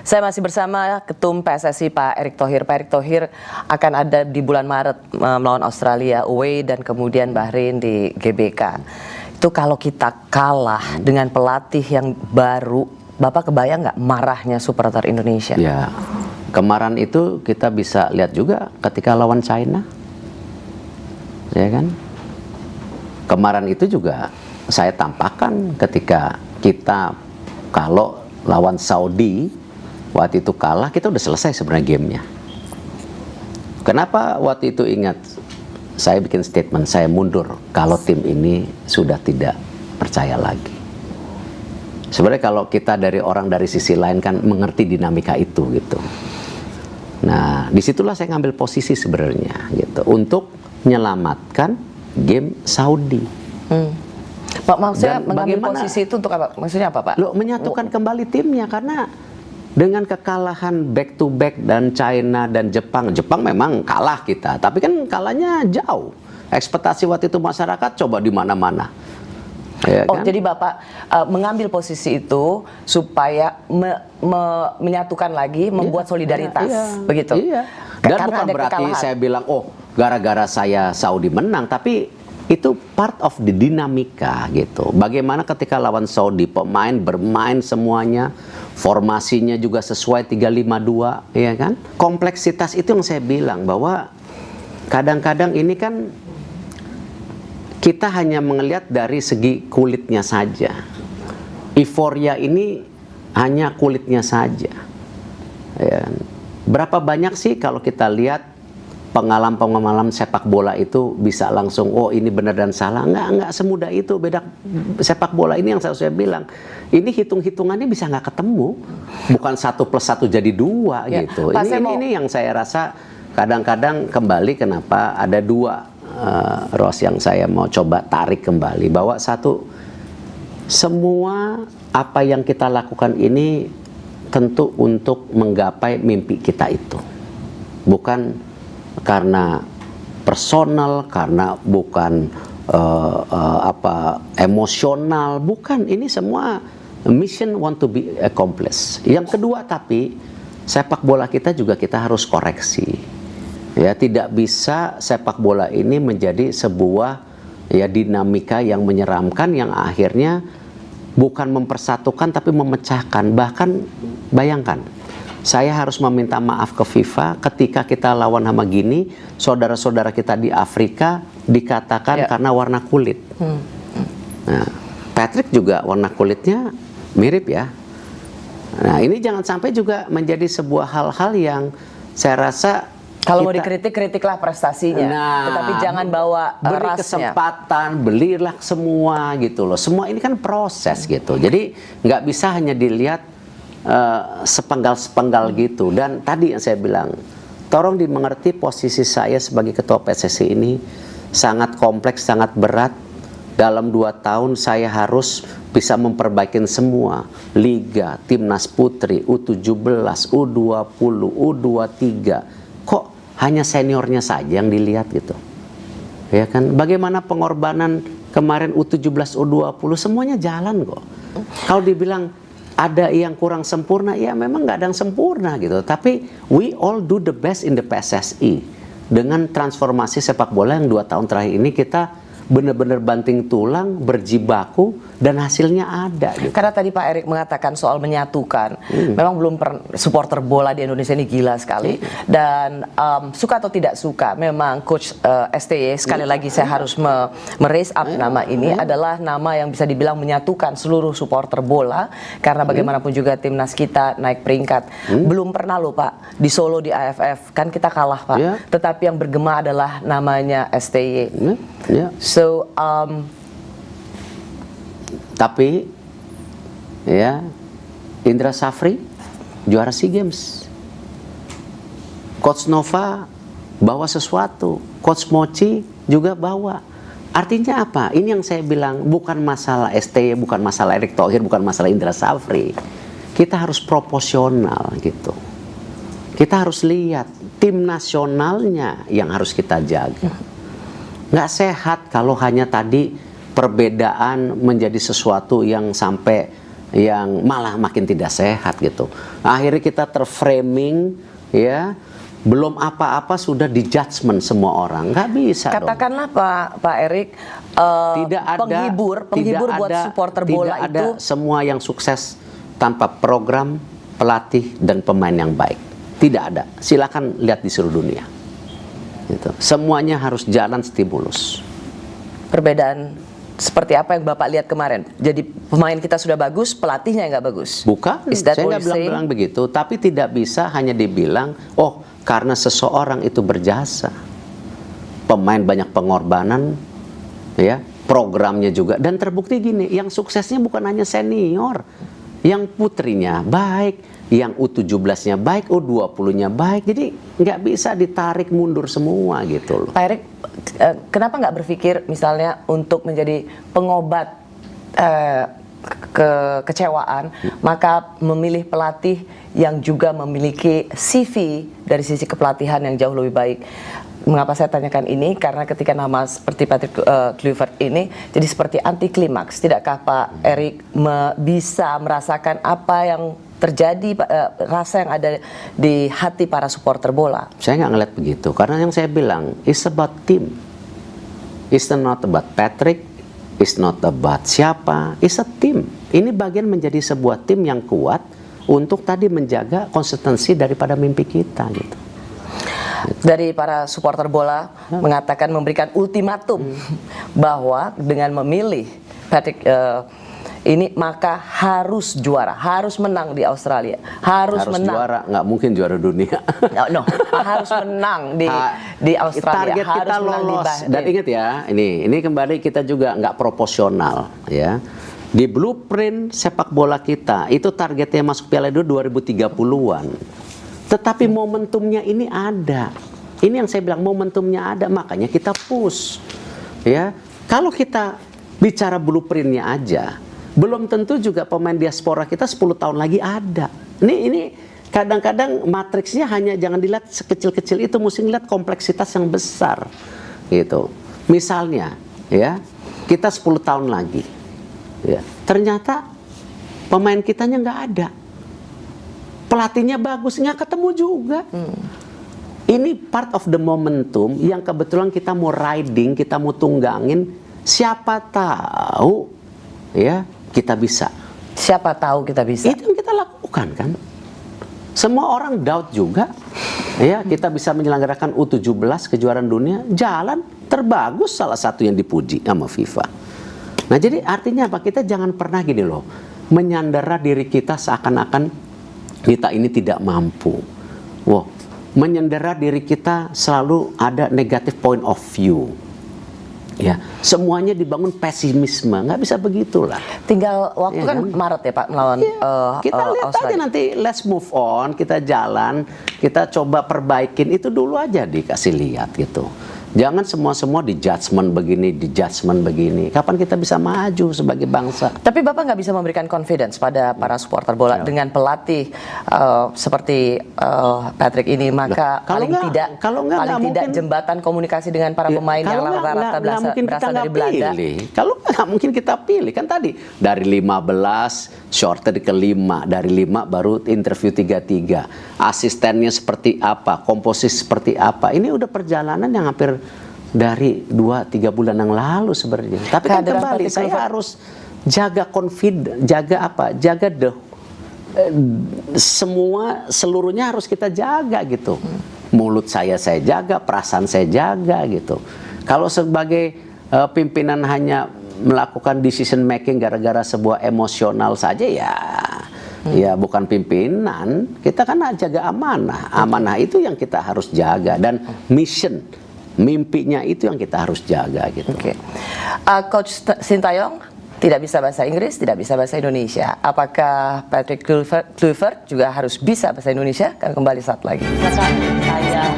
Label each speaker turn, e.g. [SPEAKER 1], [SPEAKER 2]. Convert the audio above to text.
[SPEAKER 1] Saya masih bersama Ketum PSSI Pak Erick Thohir. Pak Erick Thohir akan ada di bulan Maret melawan Australia away dan kemudian Bahrain di GBK. Itu kalau kita kalah dengan pelatih yang baru, Bapak kebayang nggak marahnya supporter Indonesia?
[SPEAKER 2] Ya, kemarin itu kita bisa lihat juga ketika lawan China, ya kan? Kemarin itu juga saya tampakkan ketika kita kalau lawan Saudi, waktu itu kalah, kita udah selesai sebenarnya gamenya. Kenapa waktu itu ingat? Saya bikin statement, saya mundur kalau tim ini sudah tidak percaya lagi. Sebenarnya kalau kita dari orang dari sisi lain kan mengerti dinamika itu gitu. Nah, disitulah saya ngambil posisi sebenarnya gitu untuk menyelamatkan game Saudi.
[SPEAKER 1] Pak, maksudnya mengambil posisi itu untuk apa? Maksudnya apa, Pak?
[SPEAKER 2] Lo menyatukan kembali timnya karena dengan kekalahan back to back dan China dan Jepang memang kalah kita, tapi kan kalahnya jauh. Ekspektasi waktu itu masyarakat coba di mana-mana. Ya,
[SPEAKER 1] oh,
[SPEAKER 2] kan?
[SPEAKER 1] jadi Bapak mengambil posisi itu supaya menyatukan lagi, membuat solidaritas, begitu?
[SPEAKER 2] Iya. Dan
[SPEAKER 1] Karena
[SPEAKER 2] bukan
[SPEAKER 1] ada
[SPEAKER 2] berarti
[SPEAKER 1] kekalahan.
[SPEAKER 2] saya bilang, oh gara-gara saya Saudi menang, tapi itu part of the dinamika gitu. Bagaimana ketika lawan Saudi, pemain bermain semuanya, formasinya juga sesuai 3-5-2, ya kan? Kompleksitas itu yang saya bilang bahwa kadang-kadang ini kan kita hanya melihat dari segi kulitnya saja. Euforia ini hanya kulitnya saja. Ya. Berapa banyak sih kalau kita lihat pengalaman sepak bola itu bisa langsung, oh ini benar dan salah. Enggak semudah itu. Beda sepak bola ini yang saya bilang, ini hitung-hitungannya bisa nggak ketemu. Bukan 1 + 1 jadi 2 ya, gitu. Ini yang saya rasa kadang-kadang kembali kenapa ada 2 Ros yang saya mau coba tarik kembali. Bahwa satu, semua apa yang kita lakukan ini tentu untuk menggapai mimpi kita itu. Bukan karena personal, karena bukan emosional, bukan. Ini semua mission want to be accomplished. Yang kedua, tapi sepak bola kita juga kita harus koreksi. Ya, tidak bisa sepak bola ini menjadi sebuah ya dinamika yang menyeramkan yang akhirnya bukan mempersatukan tapi memecahkan. Bahkan bayangkan, saya harus meminta maaf ke FIFA ketika kita lawan sama Gini, saudara-saudara kita di Afrika dikatakan karena warna kulit. Nah, Patrick juga warna kulitnya mirip ya. Nah, ini jangan sampai juga menjadi sebuah hal-hal yang saya rasa
[SPEAKER 1] kalau mau dikritik, kritiklah prestasinya.
[SPEAKER 2] Nah,
[SPEAKER 1] tetapi jangan bawa
[SPEAKER 2] beri
[SPEAKER 1] rasnya.
[SPEAKER 2] kesempatan, belilah semua gitu loh. Semua ini kan proses gitu. Jadi nggak bisa hanya dilihat sepenggal-sepenggal gitu. Dan tadi yang saya bilang, tolong dimengerti posisi saya sebagai ketua PSSI ini sangat kompleks, sangat berat. Dalam 2 tahun saya harus bisa memperbaiki semua liga, timnas putri, U17, U20, U23. Kok hanya seniornya saja yang dilihat gitu, ya kan? Bagaimana pengorbanan kemarin U17, U20 semuanya jalan kok. Kalau dibilang ada yang kurang sempurna, ya memang nggak ada yang sempurna gitu. Tapi we all do the best in the PSSI. Dengan transformasi sepak bola yang 2 tahun terakhir ini kita benar-benar banting tulang, berjibaku, dan hasilnya ada. Gitu.
[SPEAKER 1] Karena tadi Pak Erick mengatakan soal menyatukan, memang belum supporter bola di Indonesia ini gila sekali. Dan suka atau tidak suka, memang Coach STY, sekali lagi saya harus raise up nama ini, adalah nama yang bisa dibilang menyatukan seluruh supporter bola. Karena bagaimanapun juga timnas kita naik peringkat. Belum pernah loh Pak, di Solo di AFF, kan kita kalah Pak. Tetapi yang bergema adalah namanya STY. So,
[SPEAKER 2] tapi ya Indra Safri juara SEA Games, Coach Nova bawa sesuatu, Coach Mochi juga bawa. Artinya apa? Ini yang saya bilang, bukan masalah STY, bukan masalah Erick Thohir, bukan masalah Indra Safri. Kita harus proporsional gitu. Kita harus lihat tim nasionalnya yang harus kita jaga. Nggak sehat kalau hanya tadi perbedaan menjadi sesuatu yang sampai yang malah makin tidak sehat gitu. Akhirnya kita terframing, ya, belum apa-apa sudah dijudgment semua orang. Nggak bisa dong.
[SPEAKER 1] Katakanlah Pak Erik,
[SPEAKER 2] Tidak ada
[SPEAKER 1] penghibur buat supporter bola
[SPEAKER 2] tidak ada semua yang sukses tanpa program, pelatih, dan pemain yang baik. Tidak ada. Silakan lihat di seluruh dunia. Gitu. Semuanya harus jalan stimulus.
[SPEAKER 1] Perbedaan seperti apa yang Bapak lihat kemarin? Jadi pemain kita sudah bagus, pelatihnya yang nggak bagus.
[SPEAKER 2] Bukan,
[SPEAKER 1] Is that
[SPEAKER 2] saya
[SPEAKER 1] what
[SPEAKER 2] nggak
[SPEAKER 1] you're saying?
[SPEAKER 2] bilang begitu. Tapi tidak bisa hanya dibilang, oh karena seseorang itu berjasa. Pemain banyak pengorbanan, ya, programnya juga. Dan terbukti gini, yang suksesnya bukan hanya senior. Yang putrinya baik, yang U17-nya baik, U20-nya baik. Jadi nggak bisa ditarik mundur semua gitu loh.
[SPEAKER 1] Pak Erik, kenapa nggak berpikir misalnya untuk menjadi pengobat kekecewaan, maka memilih pelatih yang juga memiliki CV dari sisi kepelatihan yang jauh lebih baik? Mengapa saya tanyakan ini? Karena ketika nama seperti Patrick Kluivert ini jadi seperti anti klimaks. Tidakkah Pak Erik bisa merasakan apa yang terjadi, rasa yang ada di hati para supporter bola?
[SPEAKER 2] Saya nggak ngeliat begitu, karena yang saya bilang, it's about team. It's not about Patrick, it's not about siapa, it's a team. Ini bagian menjadi sebuah tim yang kuat untuk tadi menjaga konsistensi daripada mimpi kita gitu.
[SPEAKER 1] Dari para supporter bola mengatakan, memberikan ultimatum bahwa dengan memilih Patrick ini maka harus juara, harus menang di Australia, harus menang.
[SPEAKER 2] Juara, nggak mungkin juara dunia.
[SPEAKER 1] No, harus menang di Australia.
[SPEAKER 2] Target kita
[SPEAKER 1] harus
[SPEAKER 2] lolos. Dan ingat ya, ini kembali kita juga nggak proporsional ya. Di blueprint sepak bola kita itu targetnya masuk Piala Dunia 2030-an. Tetapi momentumnya ini ada. Ini yang saya bilang, momentumnya ada, makanya kita push. Ya, kalau kita bicara blueprintnya aja, belum tentu juga pemain diaspora kita 10 tahun lagi ada. Ini kadang-kadang matriksnya hanya jangan dilihat sekecil-kecil itu, mesti lihat kompleksitas yang besar. Gitu. Misalnya, ya, kita 10 tahun lagi, ya, ternyata pemain kitanya nggak ada. Pelatihnya bagus, nggak ketemu juga. Ini part of the momentum yang kebetulan kita mau riding, kita mau tunggangin. Siapa tahu, ya, kita bisa.
[SPEAKER 1] Siapa tahu kita bisa.
[SPEAKER 2] Itu yang kita lakukan kan. Semua orang doubt juga. Ya, kita bisa menyelenggarakan U17 kejuaraan dunia, jalan terbagus, salah satu yang dipuji sama FIFA. Nah, jadi artinya apa? Kita jangan pernah gini loh, menyandera diri kita seakan-akan kita ini tidak mampu. Wow, menyandera diri kita selalu ada negative point of view. Ya, semuanya dibangun pesimisme, nggak bisa begitulah.
[SPEAKER 1] Tinggal waktu
[SPEAKER 2] Ya,
[SPEAKER 1] kan Maret ya Pak melawan
[SPEAKER 2] kita lihat aja
[SPEAKER 1] Australia.
[SPEAKER 2] nanti, let's move on, kita jalan, kita coba perbaikin itu dulu aja, dikasih lihat gitu. Jangan semua di judgment begini. Kapan kita bisa maju sebagai bangsa?
[SPEAKER 1] Tapi Bapak nggak bisa memberikan confidence pada para supporter bola dengan pelatih seperti Patrick ini, maka paling tidak jembatan komunikasi dengan para pemain yang rata-rata berasal dari Belanda.
[SPEAKER 2] Kalau nggak mungkin kita pilih, kan tadi dari 15 shorted ke 5, dari 5 baru interview 3-3, asistennya seperti apa, komposisi seperti apa. Ini udah perjalanan yang hampir dari 2-3 bulan yang lalu sebenarnya. Tapi kan kembali, saya harus jaga confident, jaga seluruhnya harus kita jaga gitu. Mulut saya jaga, perasaan saya jaga gitu. Kalau sebagai pimpinan hanya melakukan decision making gara-gara sebuah emosional saja, ya bukan pimpinan. Kita kan jaga amanah itu yang kita harus jaga, dan mission, mimpinya itu yang kita harus jaga gitu.
[SPEAKER 1] Coach Sintayong tidak bisa bahasa Inggris, tidak bisa bahasa Indonesia. Apakah Patrick Kluivert juga harus bisa bahasa Indonesia? Kan kembali saat lagi. Saya